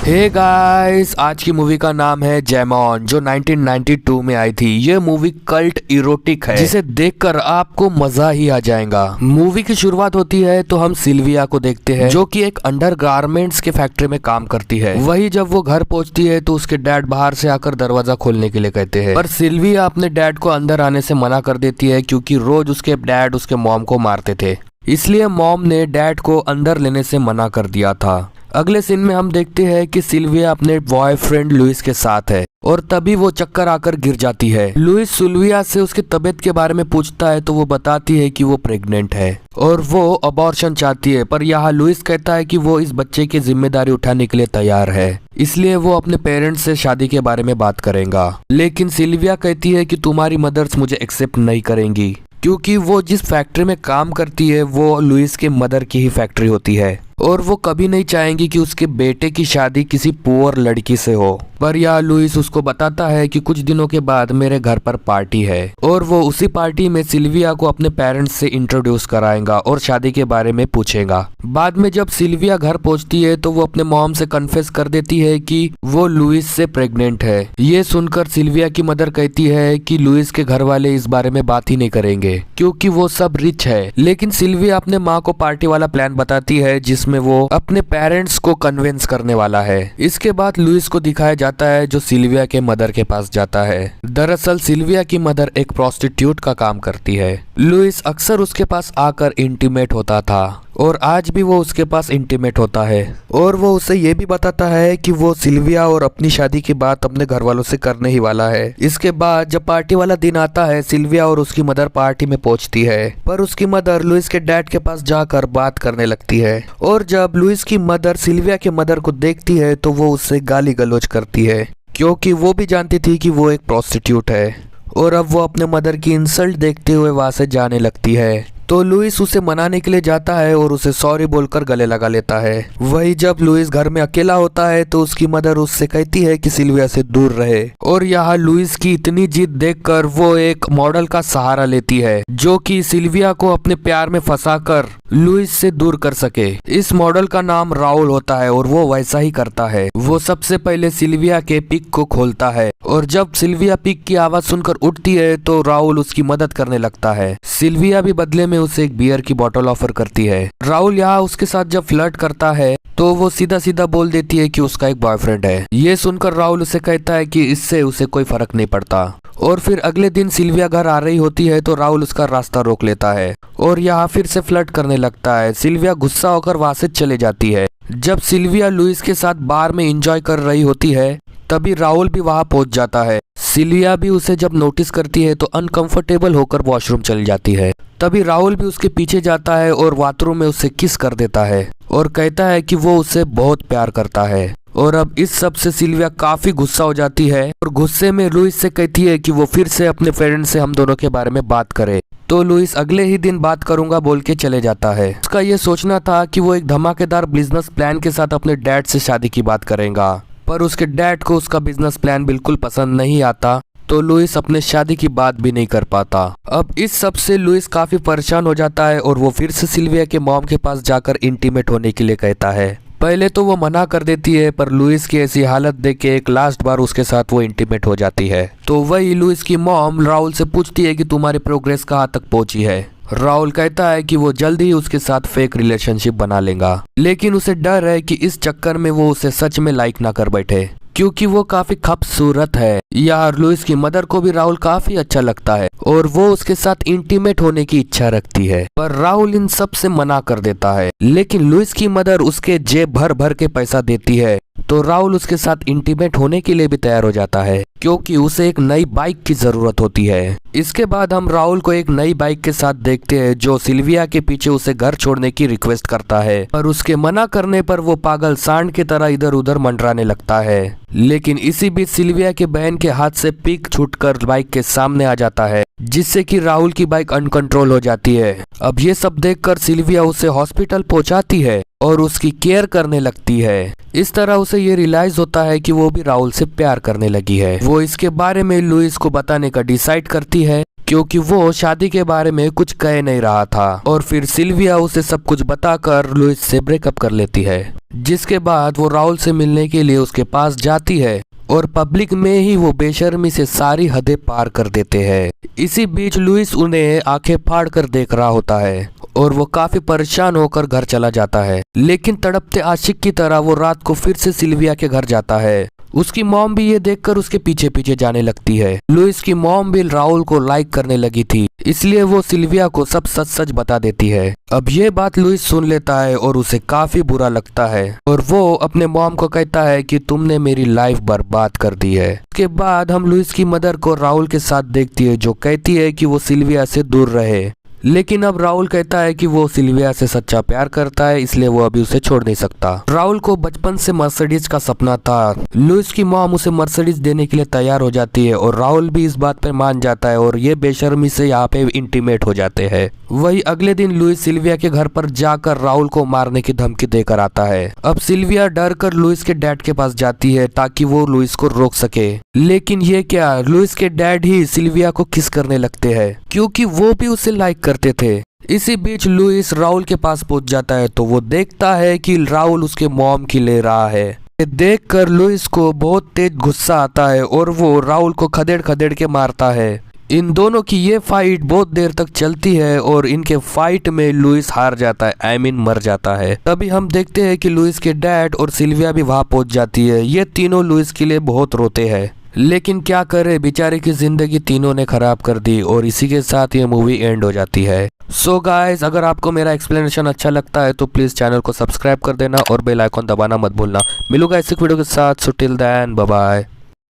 Hey guys, आज की movie का नाम है जेमॉन, जो 1992 में आई थी। ये मूवी कल्ट इरोटिक है, जिसे देखकर आपको मजा ही आ जाएगा। मूवी की शुरुआत होती है तो हम सिल्विया को देखते हैं, जो कि एक अंडरगारमेंट्स के फैक्ट्री में काम करती है। वही जब वो घर पहुंचती है तो उसके डैड बाहर से आकर दरवाजा खोलने के लिए कहते हैं, पर सिल्विया अपने डैड को अंदर आने से मना कर देती है, क्योंकि रोज उसके डैड उसके मॉम को मारते थे। इसलिए मॉम ने डैड को अंदर लेने से मना कर दिया था। अगले सीन में हम देखते हैं कि सिल्विया अपने बॉयफ्रेंड लुइस के साथ है और तभी वो चक्कर आकर गिर जाती है। लुइस सिल्विया से उसकी तबीयत के बारे में पूछता है तो वो बताती है कि वो प्रेग्नेंट है और वो अबॉर्शन चाहती है, पर यहाँ लुइस कहता है कि वो इस बच्चे की जिम्मेदारी उठाने के लिए तैयार है, इसलिए वो अपने पेरेंट्स से शादी के बारे में बात करेगा। लेकिन सिल्विया कहती है कि तुम्हारी मदर्स मुझे एक्सेप्ट नहीं करेंगी, क्योंकि वो जिस फैक्ट्री में काम करती है वो लुइस के मदर की ही फैक्ट्री होती है और वो कभी नहीं चाहेंगी कि उसके बेटे की शादी किसी पुअर लड़की से हो। पर यह लुइस उसको बताता है कि कुछ दिनों के बाद मेरे घर पर पार्टी है और वो उसी पार्टी में सिल्विया को अपने पेरेंट्स से इंट्रोड्यूस कराएगा और शादी के बारे में पूछेगा। बाद में जब सिल्विया घर पहुंचती है तो वो अपने मॉम से कन्फेस कर देती है कि वो लुइस से प्रेग्नेंट है। ये सुनकर सिल्विया की मदर कहती है कि लुइस के घर वाले इस बारे में बात ही नहीं करेंगे, क्योंकि वो सब रिच है। लेकिन सिल्विया अपने माँ को पार्टी वाला प्लान बताती है, जिसमें वो अपने पेरेंट्स को कन्विंस करने वाला है। इसके बाद लुइस को दिखाया जाता है जो सिल्विया के मदर के पास जाता है। दरअसल सिल्विया की मदर एक प्रोस्टिट्यूट का काम करती है। लुइस अक्सर उसके पास आकर इंटीमेट होता था और आज भी वो उसके पास इंटीमेट होता है और वो उसे ये भी बताता है कि वो सिल्विया और अपनी शादी की बात अपने घर वालों से करने ही वाला है। इसके बाद जब पार्टी वाला दिन आता है, सिल्विया और उसकी मदर पार्टी में पहुंचती है, पर उसकी मदर लुइस के डैड के पास जाकर बात करने लगती है और जब लुइस की मदर सिल्विया के मदर को देखती है तो वो उससे गाली गलौज करती है, क्योंकि वो भी जानती थी कि वो एक प्रोस्टिट्यूट है और अब वो अपने मदर की इंसल्ट देखते हुए वहां से जाने लगती है। तो लुइस उसे मनाने के लिए जाता है और उसे सॉरी बोलकर गले लगा लेता है। वही जब लुइस घर में अकेला होता है तो उसकी मदर उससे कहती है कि सिल्विया से दूर रहे और यहाँ लुइस की इतनी जिद देखकर वो एक मॉडल का सहारा लेती है, जो कि सिल्विया को अपने प्यार में फंसाकर लुइस से दूर कर सके। इस मॉडल का नाम राउल होता है और वो वैसा ही करता है। वो सबसे पहले सिल्विया के पिक को खोलता है और जब सिल्विया पिक की आवाज सुनकर उठती है तो राउल उसकी मदद करने लगता है। सिल्विया भी बदले में उसे एक बियर की बोतल ऑफर करती है। राहुल यहाँ उसके साथ जब फ्लर्ट करता है तो वो सीधा सीधा बोल देती है कि उसका एक बॉयफ्रेंड है। ये सुनकर राहुल उसे कहता है कि इससे उसे कोई फर्क नहीं पड़ता। और फिर अगले दिन सिल्विया घर आ रही होती है तो राहुल उसका रास्ता रोक लेता है और यहाँ फिर से फ्लर्ट करने लगता है। सिल्विया गुस्सा होकर वहां से चले जाती है। जब सिल्विया लुइस के साथ बार में एंजॉय कर रही होती है तभी राहुल भी वहां पहुंच जाता है। सिल्विया भी उसे जब नोटिस करती है तो अनकंफर्टेबल होकर वॉशरूम चली जाती है। तभी राहुल भी उसके पीछे जाता है और बाथरूम में उसे किस कर देता है और कहता है कि वो उसे बहुत प्यार करता है। और अब इस सब से सिल्विया काफी गुस्सा हो जाती है और गुस्से में लुइस से कहती है कि वो फिर से अपने पेरेंट्स से हम दोनों के बारे में बात करे। तो लुइस अगले ही दिन बात करूंगा बोल के चले जाता है। उसका ये सोचना था कि वो एक धमाकेदार बिजनेस प्लान के साथ अपने डैड से शादी की बात करेगा, पर उसके डैड को उसका बिजनेस प्लान बिल्कुल पसंद नहीं आता, तो लुइस अपने शादी की बात भी नहीं कर पाता। अब इस सब से लुइस काफी परेशान हो जाता है और वो फिर से सिल्विया के मॉम के पास जाकर इंटीमेट होने के लिए कहता है। पहले तो वो मना कर देती है, पर लुइस की ऐसी हालत देख के एक लास्ट बार उसके साथ वो इंटीमेट हो जाती है। तो वही लुइस की मॉम राहुल से पूछती है कि तुम्हारी प्रोग्रेस कहाँ तक पहुंची है। राहुल कहता है कि वो जल्दी ही उसके साथ फेक रिलेशनशिप बना लेगा, लेकिन उसे डर है कि इस चक्कर में वो उसे सच में लाइक ना कर बैठे, क्योंकि वो काफी खूबसूरत है। यार लुइस की मदर को भी राहुल काफी अच्छा लगता है और वो उसके साथ इंटीमेट होने की इच्छा रखती है, पर राहुल इन सब से मना कर देता है। लेकिन लुइस की मदर उसके जेब भर भर के पैसा देती है, तो राहुल उसके साथ इंटीमेट होने के लिए भी तैयार हो जाता है, क्योंकि उसे एक नई बाइक की जरूरत होती है। इसके बाद हम राहुल को एक नई बाइक के साथ देखते हैं, जो सिल्विया के पीछे उसे घर छोड़ने की रिक्वेस्ट करता है, पर उसके मना करने पर वो पागल सांड की तरह इधर उधर मंडराने लगता है। लेकिन इसी बीच सिल्विया के बहन के हाथ से पिक छूटकर बाइक के सामने आ जाता है, जिससे कि राहुल की बाइक अनकंट्रोल हो जाती है। अब ये सब देखकर सिल्विया उसे हॉस्पिटल पहुंचाती है और उसकी केयर करने लगती है। इस तरह उसे ये रियलाइज होता है कि वो भी राहुल से प्यार करने लगी है। वो इसके बारे में लुइस को बताने का डिसाइड करती है, क्योंकि वो शादी के बारे में कुछ कह नहीं रहा था। और फिर सिल्विया उसे सब कुछ बताकर लुइस से ब्रेकअप कर लेती है, जिसके बाद वो राहुल से मिलने के लिए उसके पास जाती है और पब्लिक में ही वो बेशर्मी से सारी हदें पार कर देते हैं। इसी बीच लुइस उन्हें आंखें फाड़ कर देख रहा होता है और वो काफी परेशान होकर घर चला जाता है। लेकिन तड़पते आशिक की तरह वो रात को फिर से सिल्विया के घर जाता है। उसकी मॉम भी ये देखकर उसके पीछे पीछे जाने लगती है। लुइस की मॉम भी राहुल को लाइक करने लगी थी, इसलिए वो सिल्विया को सब सच सच बता देती है। अब ये बात लुइस सुन लेता है और उसे काफी बुरा लगता है और वो अपने मॉम को कहता है कि तुमने मेरी लाइफ बर्बाद कर दी है। उसके बाद हम लुइस की मदर को राहुल के साथ देखती है, जो कहती है कि वो सिल्विया से दूर रहे। लेकिन अब राहुल कहता है कि वो सिल्विया से सच्चा प्यार करता है, इसलिए वो अभी उसे छोड़ नहीं सकता। राहुल को बचपन से मर्सिडीज का सपना था। लुइस की मॉम उसे मर्सिडीज देने के लिए तैयार हो जाती है और राहुल भी इस बात पर मान जाता है और ये बेशर्मी से यहाँ पे इंटीमेट हो जाते हैं। वही अगले दिन लुइस सिल्विया के घर पर जाकर राहुल को मारने की धमकी देकर आता है। अब सिल्विया डर कर लुइस के डैड के पास जाती है ताकि वो लुइस को रोक सके। लेकिन ये क्या, लुइस के डैड ही सिल्विया को किस करने लगते हैं, क्योंकि वो भी उसे लाइक करते थे। इसी बीच लुइस राहुल के पास पहुंच जाता है तो वो देखता है कि राहुल उसके मॉम की ले रहा है। देखकर लुइस को बहुत तेज गुस्सा आता है और वो राहुल को खदेड़ खदेड़ के मारता है। इन दोनों की ये फाइट बहुत देर तक चलती है और इनके फाइट में लुइस हार जाता है, मर जाता है। तभी हम देखते हैं कि लुइस के डैड और सिल्विया भी वहां पहुंच जाती है। ये तीनों लुइस के लिए बहुत रोते हैं, लेकिन क्या करे, बेचारे की जिंदगी तीनों ने खराब कर दी और इसी के साथ ये मूवी एंड हो जाती है। सो गाइस, अगर आपको मेरा एक्सप्लेनेशन अच्छा लगता है तो प्लीज चैनल को सब्सक्राइब कर देना और बेल आइकॉन दबाना मत भूलना। मिलूंगा इस वीडियो के साथ। So till then bye bye.